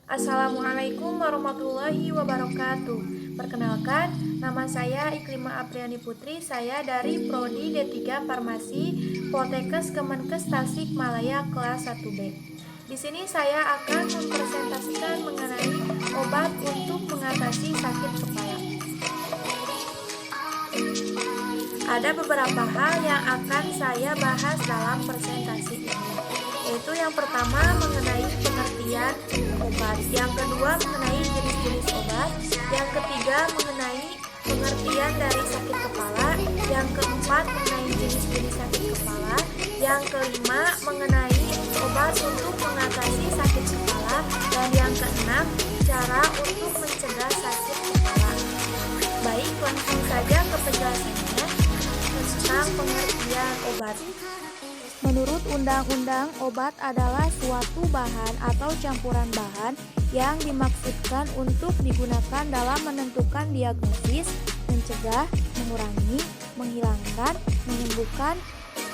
Assalamualaikum warahmatullahi wabarakatuh. Perkenalkan, nama saya Iklimah Apriani Putri. Saya dari Prodi D3 Farmasi Poltekkes Kemenkes Tasikmalaya kelas 1B. Di sini saya akan mempresentasikan mengenai obat untuk mengatasi sakit kepala. Ada beberapa hal yang akan saya bahas dalam presentasi ini, yaitu yang pertama mengenai pengertian obat, yang kedua mengenai jenis-jenis obat, yang ketiga mengenai pengertian dari sakit kepala, yang keempat mengenai jenis-jenis sakit kepala, yang kelima mengenai obat untuk mengatasi sakit kepala, dan yang keenam cara untuk mencegah sakit kepala. Baik, langsung saja ke penjelasannya tentang pengertian obat. Menurut Undang-Undang, obat adalah suatu bahan atau campuran bahan yang dimaksudkan untuk digunakan dalam menentukan diagnosis, mencegah, mengurangi, menghilangkan, menyembuhkan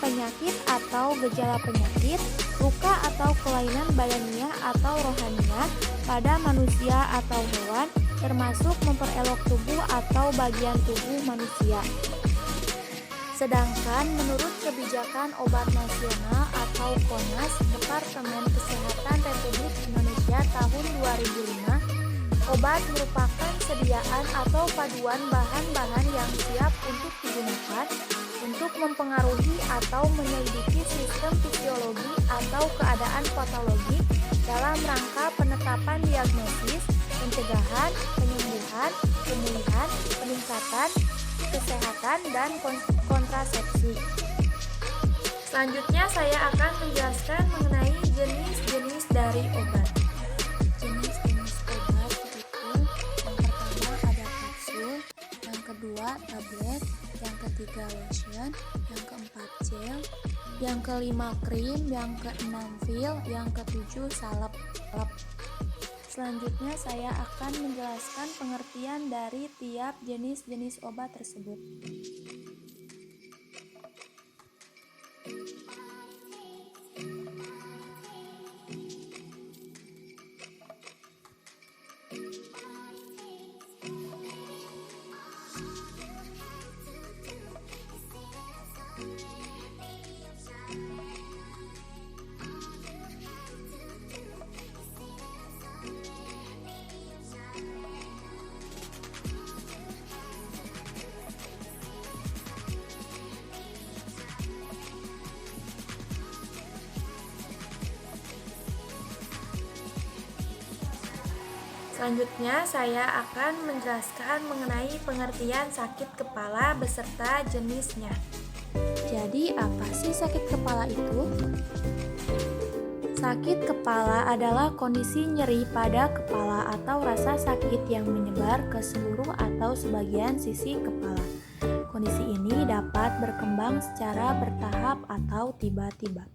penyakit atau gejala penyakit, luka atau kelainan badaniah atau rohaniah pada manusia atau hewan, termasuk memperelok tubuh atau bagian tubuh manusia. Sedangkan menurut Kebijakan Obat Nasional atau KONAS Departemen Kesehatan Republik Indonesia tahun 2005, obat merupakan sediaan atau paduan bahan-bahan yang siap untuk digunakan untuk mempengaruhi atau menyelidiki sistem fisiologi atau keadaan patologi dalam rangka penetapan diagnosis, pencegahan, penyembuhan, pemulihan, peningkatan kesehatan, dan kontrasepsi. Selanjutnya saya akan menjelaskan mengenai jenis-jenis dari obat. Jenis-jenis obat itu yang pertama ada kapsul, yang kedua tablet, yang ketiga lotion, yang keempat gel, yang kelima krim, yang keenam pil, yang ketujuh salep. Selanjutnya saya akan menjelaskan pengertian dari tiap jenis-jenis obat tersebut. Selanjutnya, saya akan menjelaskan mengenai pengertian sakit kepala beserta jenisnya. Jadi, apa sih sakit kepala itu? Sakit kepala adalah kondisi nyeri pada kepala atau rasa sakit yang menyebar ke seluruh atau sebagian sisi kepala. Kondisi ini dapat berkembang secara bertahap atau tiba-tiba.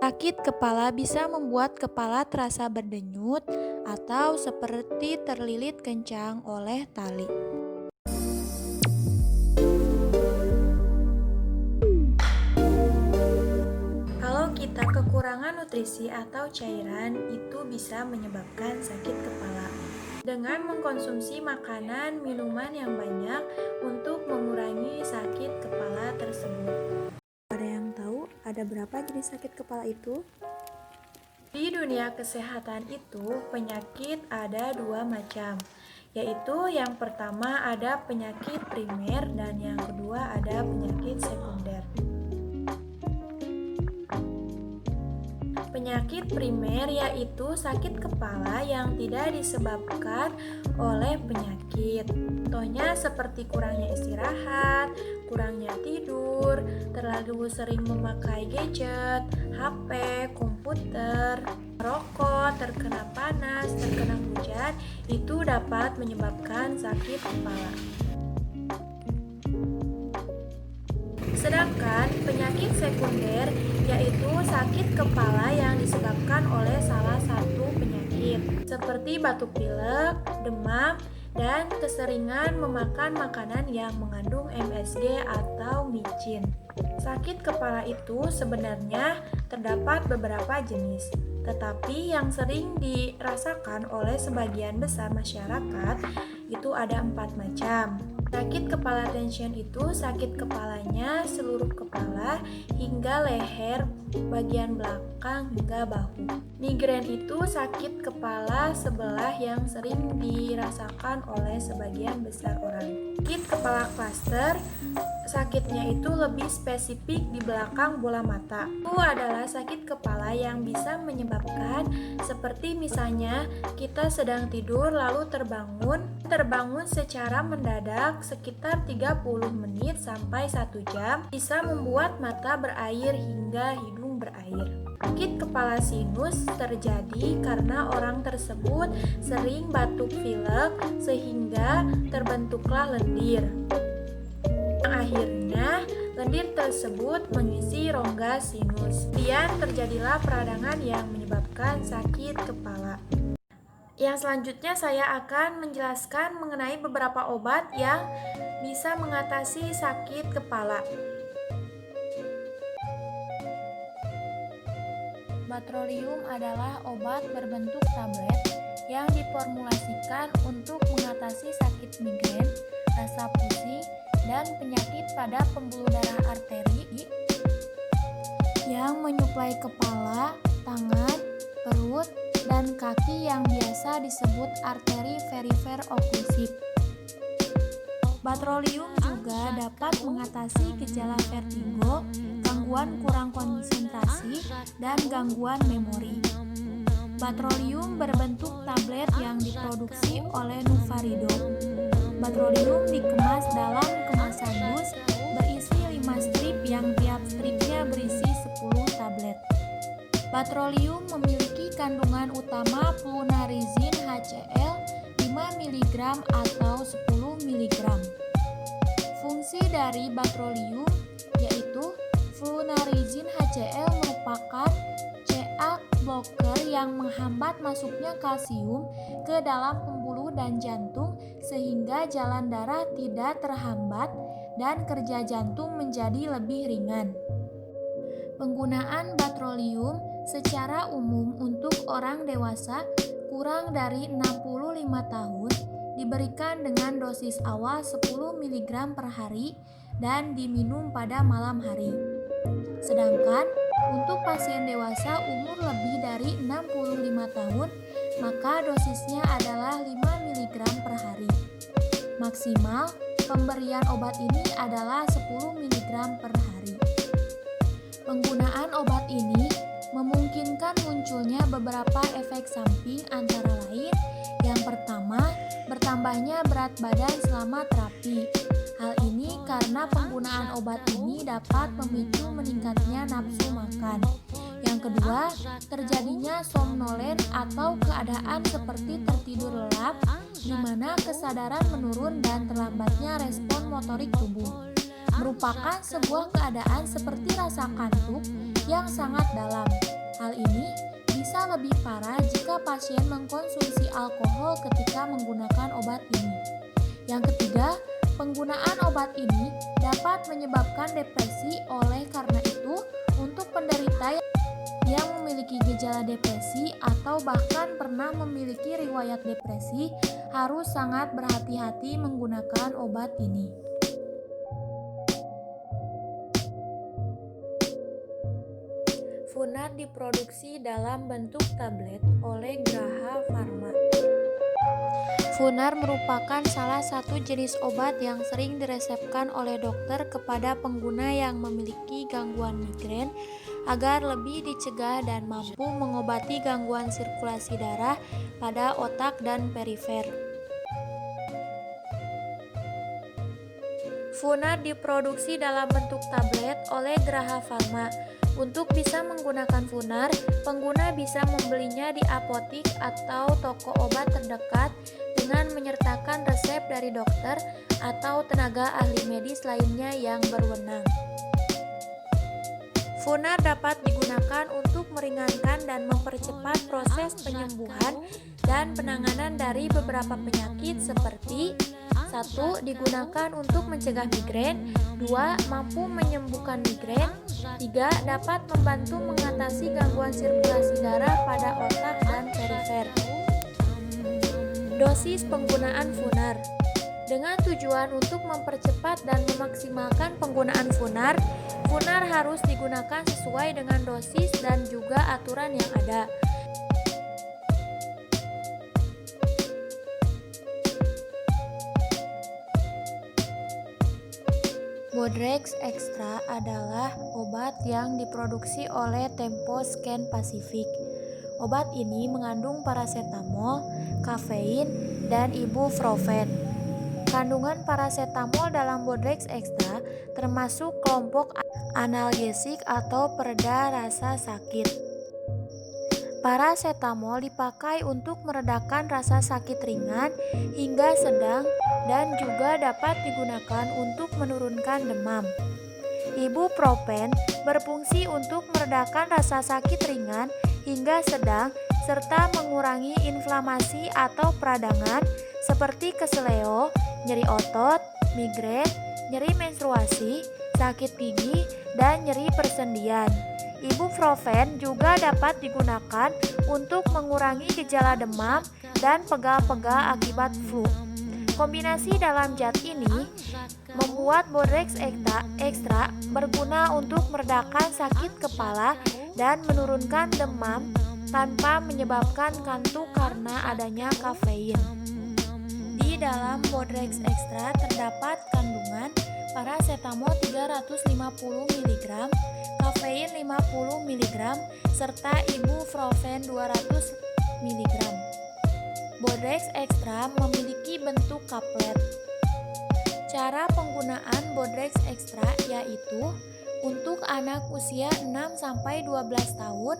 Sakit kepala bisa membuat kepala terasa berdenyut atau seperti terlilit kencang oleh tali. Kalau kita kekurangan nutrisi atau cairan, itu bisa menyebabkan sakit kepala. Dengan mengkonsumsi makanan, minuman yang banyak untuk mengurangi sakit kepala tersebut. Ada berapa jenis sakit kepala itu? Di dunia kesehatan itu, penyakit ada dua macam, yaitu yang pertama ada penyakit primer dan yang kedua ada penyakit sekunder. Penyakit primer yaitu sakit kepala yang tidak disebabkan oleh penyakit. Contohnya seperti kurangnya istirahat, kurangnya tidur, terlalu sering memakai gadget, HP, komputer, merokok, terkena panas, terkena hujan, itu dapat menyebabkan sakit kepala. Sedangkan penyakit sekunder yaitu sakit kepala yang disebabkan oleh salah satu penyakit seperti batuk pilek, demam, dan keseringan memakan makanan yang mengandung MSG atau micin. Sakit kepala itu sebenarnya terdapat beberapa jenis. Tetapi yang sering dirasakan oleh sebagian besar masyarakat itu ada 4 macam. Sakit kepala tension itu sakit kepalanya seluruh kepala hingga leher, bagian belakang hingga bahu. Migrain itu sakit kepala sebelah yang sering dirasakan oleh sebagian besar orang. Sakit kepala cluster, sakitnya itu lebih spesifik di belakang bola mata. Itu adalah sakit kepala yang bisa menyebabkan seperti misalnya kita sedang tidur lalu terbangun secara mendadak sekitar 30 menit sampai 1 jam, bisa membuat mata berair hingga hidung berair. Sakit kepala sinus terjadi karena orang tersebut sering batuk pilek sehingga terbentuklah lendir. Akhirnya lendir tersebut mengisi rongga sinus. Kemudian terjadilah peradangan yang menyebabkan sakit kepala. Yang selanjutnya saya akan menjelaskan mengenai beberapa obat yang bisa mengatasi sakit kepala. Batrolium adalah obat berbentuk tablet yang diformulasikan untuk mengatasi sakit migrain, rasa pusing, dan penyakit pada pembuluh darah arteri yang menyuplai kepala, tangan, perut, dan kaki yang biasa disebut arteri perifer oklusif. Batrolium juga dapat mengatasi gejala vertigo, gangguan kurang konsentrasi, dan gangguan memori. Batrolium berbentuk tablet yang diproduksi oleh Nuvarido. Batrolium dikemas dalam kemasan dus berisi 5 strip yang tiap stripnya berisi 10 tablet. Batrolium memiliki kandungan utama flunarizin HCl 5 mg atau 10 mg. Fungsi dari batrolium yaitu flunarizin HCl merupakan CA blocker yang menghambat masuknya kalsium ke dalam pembuluh dan jantung sehingga jalan darah tidak terhambat dan kerja jantung menjadi lebih ringan. Penggunaan batrolium secara umum untuk orang dewasa kurang dari 65 tahun diberikan dengan dosis awal 10 mg per hari dan diminum pada malam hari. Sedangkan untuk pasien dewasa umur lebih dari 65 tahun, maka dosisnya adalah 5 mg per hari. Maksimal pemberian obat ini adalah 10 mg per hari. Penggunaan obat ini memungkinkan munculnya beberapa efek samping antara lain. Yang pertama, bertambahnya berat badan selama terapi. Hal ini karena penggunaan obat ini dapat memicu meningkatnya nafsu makan. Yang kedua, terjadinya somnolen atau keadaan seperti tertidur lelap, di mana kesadaran menurun dan terlambatnya respon motorik tubuh. Merupakan sebuah keadaan seperti rasa kantuk yang sangat dalam. Hal ini bisa lebih parah jika pasien mengkonsumsi alkohol ketika menggunakan obat ini. Yang ketiga, penggunaan obat ini dapat menyebabkan depresi. Oleh karena itu, untuk penderita yang memiliki gejala depresi atau bahkan pernah memiliki riwayat depresi harus sangat berhati-hati menggunakan obat ini. Funar diproduksi dalam bentuk tablet oleh Graha Pharma. Funar merupakan salah satu jenis obat yang sering diresepkan oleh dokter kepada pengguna yang memiliki gangguan migrain agar lebih dicegah dan mampu mengobati gangguan sirkulasi darah pada otak dan perifer. Funar diproduksi dalam bentuk tablet oleh Graha Pharma. Untuk bisa menggunakan Funar, pengguna bisa membelinya di apotik atau toko obat terdekat dengan menyertakan resep dari dokter atau tenaga ahli medis lainnya yang berwenang. Funar dapat digunakan untuk meringankan dan mempercepat proses penyembuhan dan penanganan dari beberapa penyakit seperti 1. Digunakan untuk mencegah migrain. 2. Mampu menyembuhkan migrain. 3. Dapat membantu mengatasi gangguan sirkulasi darah pada otak dan perifer. Dosis penggunaan Funar. Dengan tujuan untuk mempercepat dan memaksimalkan penggunaan Funar, Funar harus digunakan sesuai dengan dosis dan juga aturan yang ada. Bodrex Extra adalah obat yang diproduksi oleh Tempo Scan Pacific. Obat ini mengandung paracetamol, kafein, dan ibuprofen. Kandungan paracetamol dalam Bodrex Extra termasuk kelompok analgesik atau pereda rasa sakit. Paracetamol dipakai untuk meredakan rasa sakit ringan hingga sedang dan juga dapat digunakan untuk menurunkan demam. Ibuprofen berfungsi untuk meredakan rasa sakit ringan hingga sedang serta mengurangi inflamasi atau peradangan seperti keseleo, nyeri otot, migrain, nyeri menstruasi, sakit gigi, dan nyeri persendian. Ibuprofen juga dapat digunakan untuk mengurangi gejala demam dan pegal-pegal akibat flu. Kombinasi dalam zat ini membuat Bodrex Extra berguna untuk meredakan sakit kepala dan menurunkan demam tanpa menyebabkan kantuk karena adanya kafein. Di dalam Bodrex Extra terdapat kandungan paracetamol 350 mg, kafein 50 mg, serta ibuprofen 200 mg. Bodrex Extra memiliki bentuk kaplet. Cara penggunaan Bodrex Extra yaitu untuk anak usia 6-12 tahun,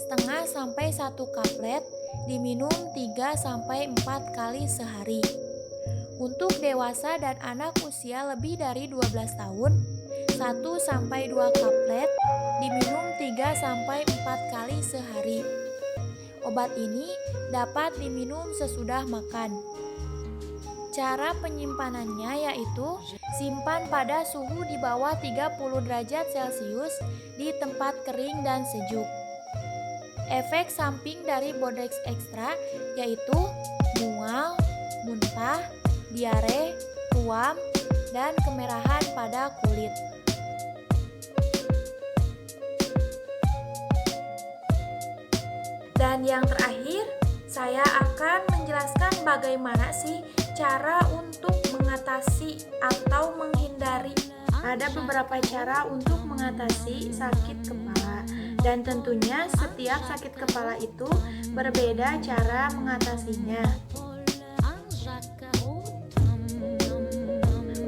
setengah sampai 1 kaplet, diminum 3-4 kali sehari. Untuk dewasa dan anak usia lebih dari 12 tahun, 1-2 kaplet, diminum 3-4 kali sehari. Obat ini dapat diminum sesudah makan. Cara penyimpanannya yaitu simpan pada suhu di bawah 30 derajat Celcius di tempat kering dan sejuk. Efek samping dari Bodrex Extra yaitu mual, muntah, diare, ruam, dan kemerahan pada kulit. Dan yang terakhir, saya akan menjelaskan bagaimana sih cara untuk mengatasi atau menghindari. Ada beberapa cara untuk mengatasi sakit kepala, dan tentunya setiap sakit kepala itu berbeda cara mengatasinya.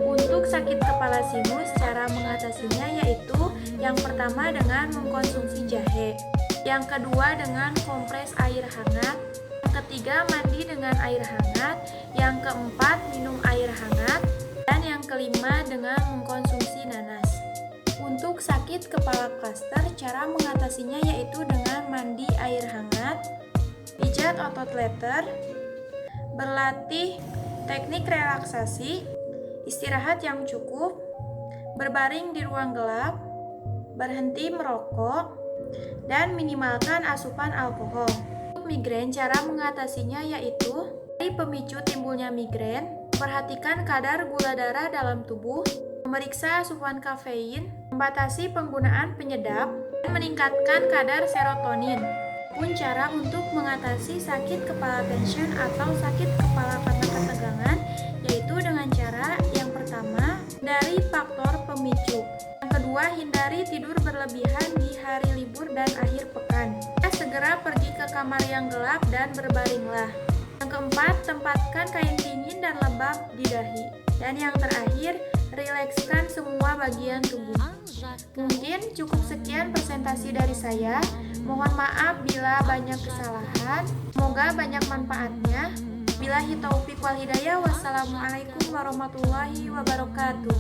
Untuk sakit kepala sinus, cara mengatasinya yaitu yang pertama dengan mengkonsumsi jahe, yang kedua dengan kompres air hangat, yang ketiga mandi dengan air hangat, yang keempat minum air hangat, dan yang kelima dengan mengkonsumsi nanas. Untuk sakit kepala klaster, cara mengatasinya yaitu dengan mandi air hangat, pijat otot letter, berlatih teknik relaksasi, istirahat yang cukup, berbaring di ruang gelap, berhenti merokok, dan minimalkan asupan alkohol. Untuk migrain, cara mengatasinya yaitu dari pemicu timbulnya migrain, perhatikan kadar gula darah dalam tubuh, memeriksa asupan kafein, membatasi penggunaan penyedap, dan meningkatkan kadar serotonin. Pun cara untuk mengatasi sakit kepala tension atau sakit kepala karena ketegangan yaitu dengan cara yang pertama dari faktor pemicu, yang kedua hindari tidur berlebihan di hari libur dan akhir pekan, segera pergi ke kamar yang gelap dan berbaringlah. Yang keempat, tempatkan kain dingin dan lembab di dahi, dan yang terakhir rilekskan semua bagian tubuh. Mungkin cukup sekian presentasi dari saya. Mohon maaf bila banyak kesalahan. Semoga banyak manfaatnya. Billahi taufiq wal hidayah. Wassalamualaikum warahmatullahi wabarakatuh.